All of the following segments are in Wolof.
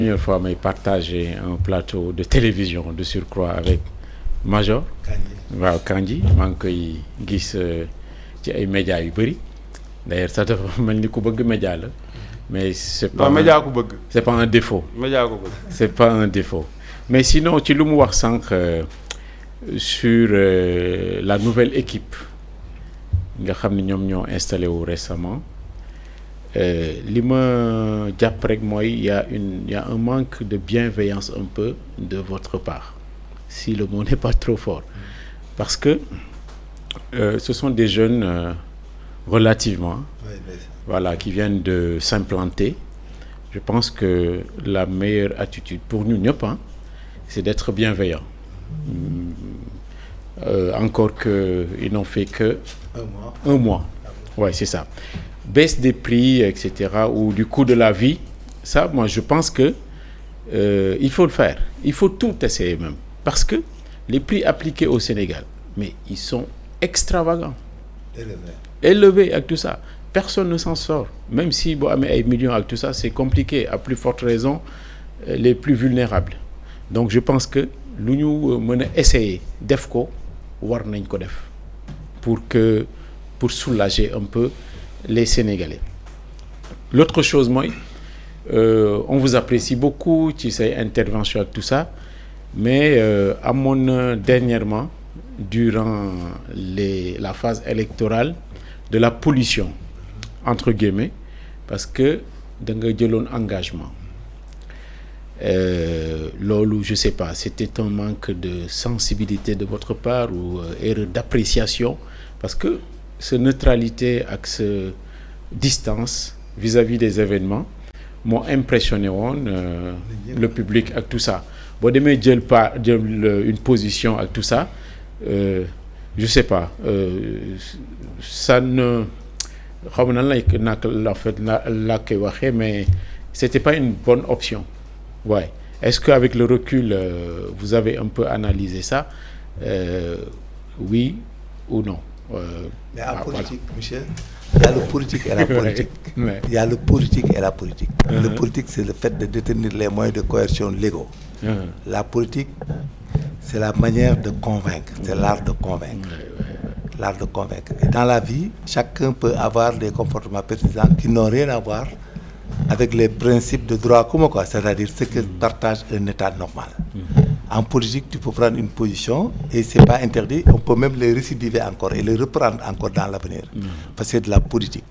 Première fois may partager un plateau de télévision de surcroît avec Major. waaw Kandji maa ngi koy gis ci ay médias yu bëri d'ailleurs sax dafa mel ni ku bëgg média la mais c'est pas média ku bëgg. c'est pas un défaut. média ku bëgg. c'est pas un défaut mais sinon ci lu mu wax sànq sur la nouvelle équipe nga xam ne ñoom ñoo installé wu récemment li ma jàpp rek mooy il y a un manque de bienveillance un peu de votre part si le mot n'est pas trop fort parce que ce sont des jeunes relativement voilà qui viennent de s'implanter. Je pense que la meilleure attitude pour nous ñëpp c'est d'être bienveillant. Encore que ils n'ont fait que un mois. Ouais, c'est ça. Baisse des prix, etc., ou du coût de la vie, ça, moi, je pense que il faut le faire. Il faut tout essayer même. Parce que les prix appliqués au Sénégal, mais ils sont extravagants. Élevés avec tout ça. Personne ne s'en sort. Même si boo amee ay millions avec tout ça, c'est compliqué. À plus forte raison, les plus vulnérables. Donc, je pense que lu ñu mën a essayer def ko war nañ ko def pour soulager un peu les Sénégalais. L'autre chose mooy on vous apprécie beaucoup ci say interventions ak tout ça mais amoon na dernièrement durant la phase électorale de la pollution entre guillemets parce que da nga jëloon engagement loolu je sais pas c'était un manque de sensibilité de votre part ou erreur d'appréciation parce que ce neutralité ak ce distance vis-à-vis des événements moo impressionné woon le public ak tout ça boo demee jël une position ak tout ça je sais pas ça ne xaw ma nan en fait la koy waxee mais c'était pas une bonne option. Ouais. Est-ce qu'avec le recul, vous avez un peu analysé ça oui ou non mais en politique, voilà. Michel, il y a le politique et la politique. Ouais. Il y a le politique et la politique. Le politique, c'est le fait de détenir les moyens de coercion légaux. La politique, c'est la manière de convaincre, c'est l'art de convaincre. L'art de convaincre. Et dans la vie, chacun peut avoir des comportements persistants qui n'ont rien à voir avec les principes de droit commun, quoi, c'est-à-dire ce que partage un État normal. En politique, tu peux prendre une position et c'est pas interdit, on peut même les récidiver encore et les reprendre encore dans l'avenir. Parce que c'est de la politique.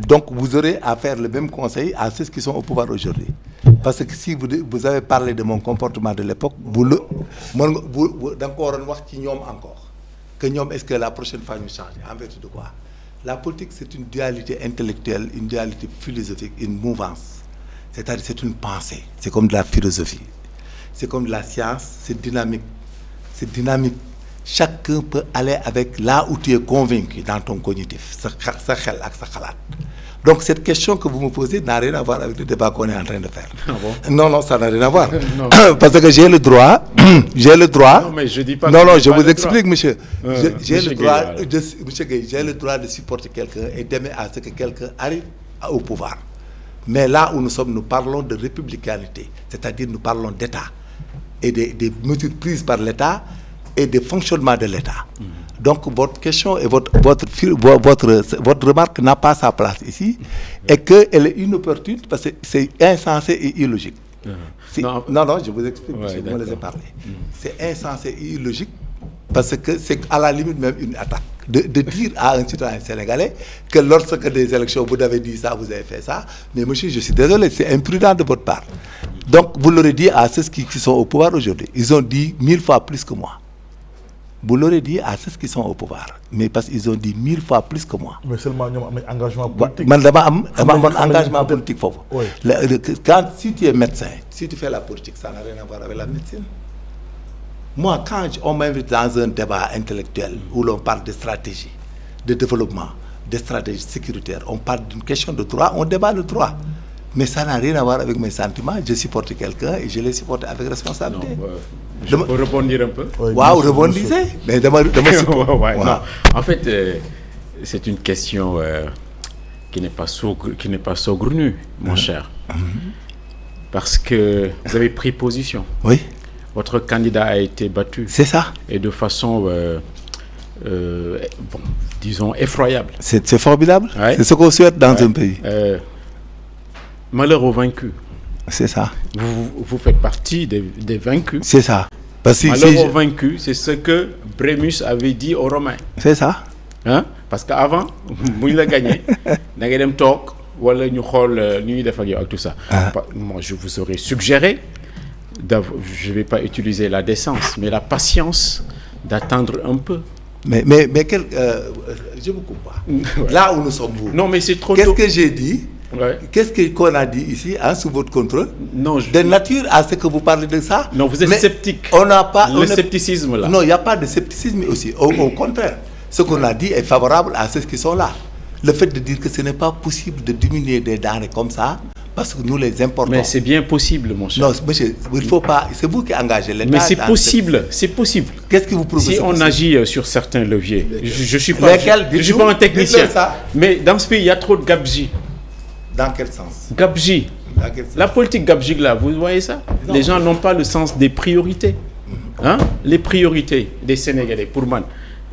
Donc vous aurez à faire le même conseil à ceux qui sont au pouvoir aujourd'hui. Parce que si vous avez parlé de mon comportement de l'époque, vous encore que est-ce que la prochaine fois nous change en vertu de quoi? La politique, c'est une dualité intellectuelle, une dualité philosophique, une mouvance. C'est-à-dire c'est une pensée. C'est comme de la philosophie. C'est comme de la science, c'est dynamique. C'est dynamique. Chacun peut aller avec là où tu es convaincu dans ton cognitif. Donc cette question que vous me posez n'a rien à voir avec le débat qu'on est en train de faire. Ah bon? Non, ça n'a rien à voir. Parce que j'ai le droit. Non, mais je dis pas. Non, je vous explique, monsieur. J'ai le droit de supporter quelqu'un et d'aimer à ce que quelqu'un arrive au pouvoir. Mais là où nous sommes, nous parlons de républicanité, c'est-à-dire nous parlons d'État et des mesures prises par l'État et des fonctionnements de l'État. Donc votre question et votre remarque n'a pas sa place ici et qu'elle est inopportune parce que c'est insensé et illogique. Non, je vous explique, monsieur, vous me laissez parler. C'est insensé et illogique parce que c'est à la limite même une attaque. De dire à un citoyen sénégalais que lorsque des élections, vous avez dit ça, vous avez fait ça, mais monsieur, je suis désolé, c'est imprudent de votre part. Donc vous l'aurez dit à ceux qui sont au pouvoir aujourd'hui. Ils ont dit 1000 fois plus que moi. Vous l'aurez dit à ceux qui sont au pouvoir, mais parce qu'ils ont dit 1000 fois plus que moi. Mais seulement nous avons un engagement politique. Moi, un engagement politique. Oui. Si tu es médecin, si tu fais la politique, ça n'a rien à voir avec la médecine. Moi, quand on m'invite dans un débat intellectuel où l'on parle de stratégie, de développement, de stratégie sécuritaire, on parle d'une question de droit, on débat le droit. Mais ça n'a rien à voir avec mes sentiments. Je supporte quelqu'un et je les supporte avec responsabilité. Non, je peux rebondir un peu. Waouh, rebondissez. Mais non. En fait, c'est une question qui n'est pas saugrenue, mon cher. parce que vous avez pris position. Oui. Votre candidat a été battu. C'est ça. Et de façon, bon, disons, effroyable. C'est formidable. Ouais. C'est ce qu'on souhaite dans un pays. Malheur aux vaincus. C'est ça. Vous faites partie des vaincus. C'est ça. Parce que malheur aux vaincus, c'est ce que Brennus avait dit aux Romains. C'est ça. Hein? Parce qu'avant, vous l'avez gagné. Vous avez dem tok, wala ñu xol ñuy def ak yow ak tout ça. Moi, je vous aurais suggéré, je ne vais pas utiliser la décence, mais la patience d'attendre un peu. Mais je ne vous coupe pas. Ouais. Là où nous sommes vous. Non, mais c'est trop tôt. Qu'est-ce que j'ai dit? Ouais. Qu'est-ce qu'on a dit ici, sous votre contrôle? Non, de nature à ce que vous parlez de ça. Non, vous êtes sceptique. On n'a pas le scepticisme là. Non, il n'y a pas de scepticisme aussi. Au contraire, ce qu'on a dit est favorable à ceux qui sont là. Le fait de dire que ce n'est pas possible de diminuer des denrées comme ça, parce que nous les importons. Mais c'est bien possible, mon cher. Non, monsieur, il faut pas. C'est vous qui engagez l'État. Mais c'est possible, c'est possible. Qu'est-ce que vous proposez? Si on agit sur certains leviers, je suis pas un technicien. Mais dans ce pays, il y a trop de gabegie. Dans quel sens? Gabegie. La politique gabegie là, vous voyez ça? Non. Les gens n'ont pas le sens des priorités. Hein? Les priorités des Sénégalais, pour moi,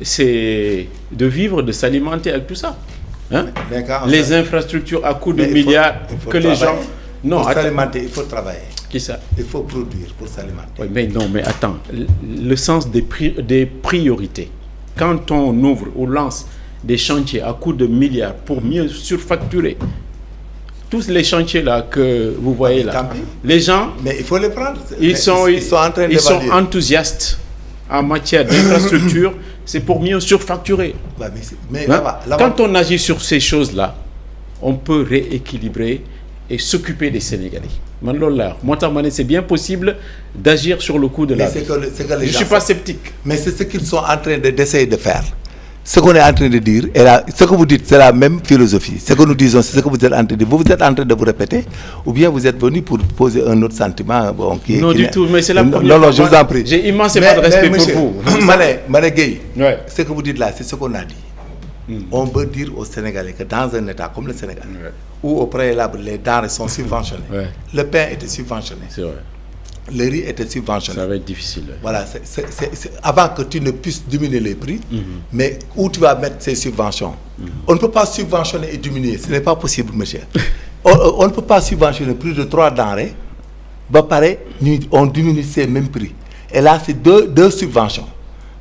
c'est de vivre, de s'alimenter avec tout ça. Hein? Les infrastructures à coût de milliards que les gens... Non, pour s'alimenter, il faut travailler. Qui ça? Il faut produire pour s'alimenter. Oui, mais non, mais attends. Le sens des priorités. Quand on ouvre ou lance des chantiers à coût de milliards pour mieux surfacturer, tous les chantiers là que vous voyez là, les gens... Mais il faut les prendre. Ils sont enthousiastes en matière d'infrastructure. C'est pour mieux surfacturer. Mais quand on agit sur ces choses-là, on peut rééquilibrer et s'occuper des Sénégalais. Moi, c'est bien possible d'agir sur le coup de la vie. Je ne suis pas sceptique. Mais c'est ce qu'ils sont en train d'essayer de faire. Ce qu'on est en train de dire, ce que vous dites, c'est la même philosophie. Ce que nous disons, c'est ce que vous êtes en train de dire. Vous êtes en train de vous répéter, ou bien vous êtes venu pour poser un autre sentiment. Non, du tout, mais c'est la première fois. Non, je vous en prie. J'ai immensément de respect pour vous. Mané Gueye, ce que vous dites là, c'est ce qu'on a dit. On veut dire aux Sénégalais que dans un État comme le Sénégal, où au préalable les denrées sont subventionnées, le pain était subventionné. C'est vrai. Le riz était subventionné. Ça va être difficile. Voilà, avant que tu ne puisses diminuer les prix, mais où tu vas mettre ces subventions? On ne peut pas subventionner et diminuer, ce n'est pas possible, monsieur. On ne peut pas subventionner plus de 3 denrées, pareil, on diminue ces mêmes prix. Et là, c'est deux subventions.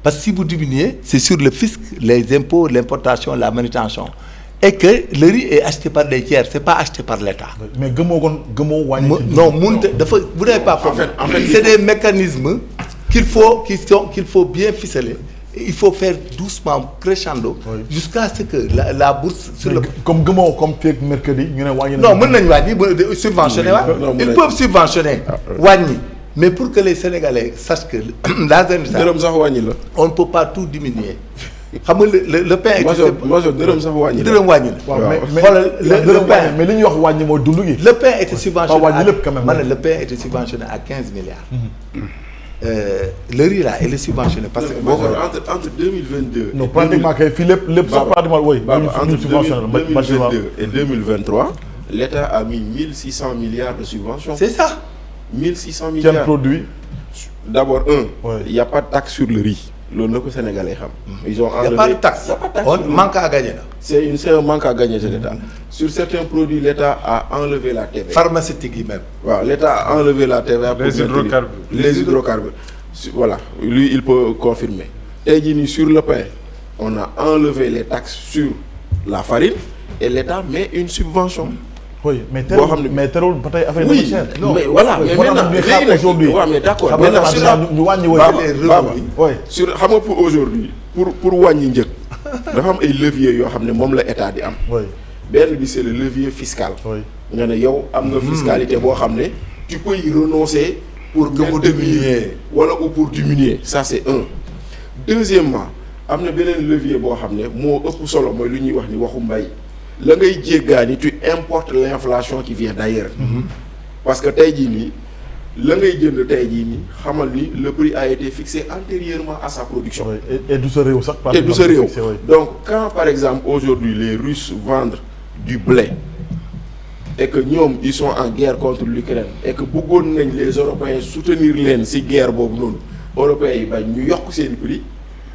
Parce que si vous diminuez, c'est sur le fisc, les impôts, l'importation, la manutention. Et que le riz est acheté par les tiers, ce n'est pas acheté par l'État. Mais non, vous n'avez pas compris. En fait, c'est des mécanismes qu'il faut bien ficeler. Il faut faire doucement, crescendo, jusqu'à ce que la bourse... Comme mercredi, non, subventionner. Ils peuvent subventionner. Mais pour que les Sénégalais sachent que dans un État, on ne peut pas tout diminuer. Le pain est... Le pain était subventionné à 15 milliards. Le riz là, il est subventionné parce que... Entre 2022 non, pratiquement, entre 2022 et 2023, l'État a mis 1600 milliards de subventions. C'est ça. 1600 milliards. Quel produit? D'abord, il n'y a pas de taxe sur le riz. Le Sénégalais. Ils ont enlevé... Il n'y a pas de taxe. On manque à gagner. C'est un manque à gagner de l'État. Sur certains produits, l'État a enlevé la TVA. Pharmaceutique même. Voilà, l'État a enlevé la TVA pour les hydrocarbures. Voilà, lui, il peut confirmer. Et sur le pain, on a enlevé les taxes sur la farine et l'État met une subvention. Oui, mais terreau, peut-être affaire de cher. Mais voilà, mais maintenant, aujourd'hui. Mais d'accord. Maintenant, pour aujourd'hui, pour Wanyinjek, il y a un levier que l'État a. C'est le levier fiscal. Il y a une fiscalité tu peux y renoncer pour diminuer ou pour diminuer. Ça, c'est un. Deuxièmement, il y a un levier tu importes l'inflation qui vient d'ailleurs. Parce que le prix a été fixé antérieurement à sa production. Et d'où serait ça? Donc, quand par exemple aujourd'hui les Russes vendent du blé et que ñoom ils sont en guerre contre l'Ukraine et que bëggoon nañ les Européens soutenir leen ci guerre boobu noonu Européens yi bañ ñu yokk seen prix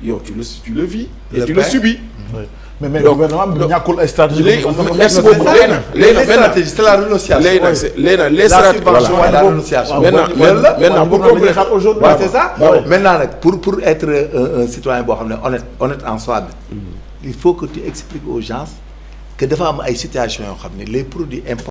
yow tu le vis et tu le subis. mais gouvernement bi ñàkkul ay stratégie. merci beaucoup léegi stratégie c'est la renonciation. les stratégies voilà la renonciation. maintenant pour compléter aujourd'hui c'est ça. maintenant nag pour être un citoyen boo xam ne honnête en soi bi il faut que tu expliques aux gens que dafa am ay situations yoo xam ne les produits importés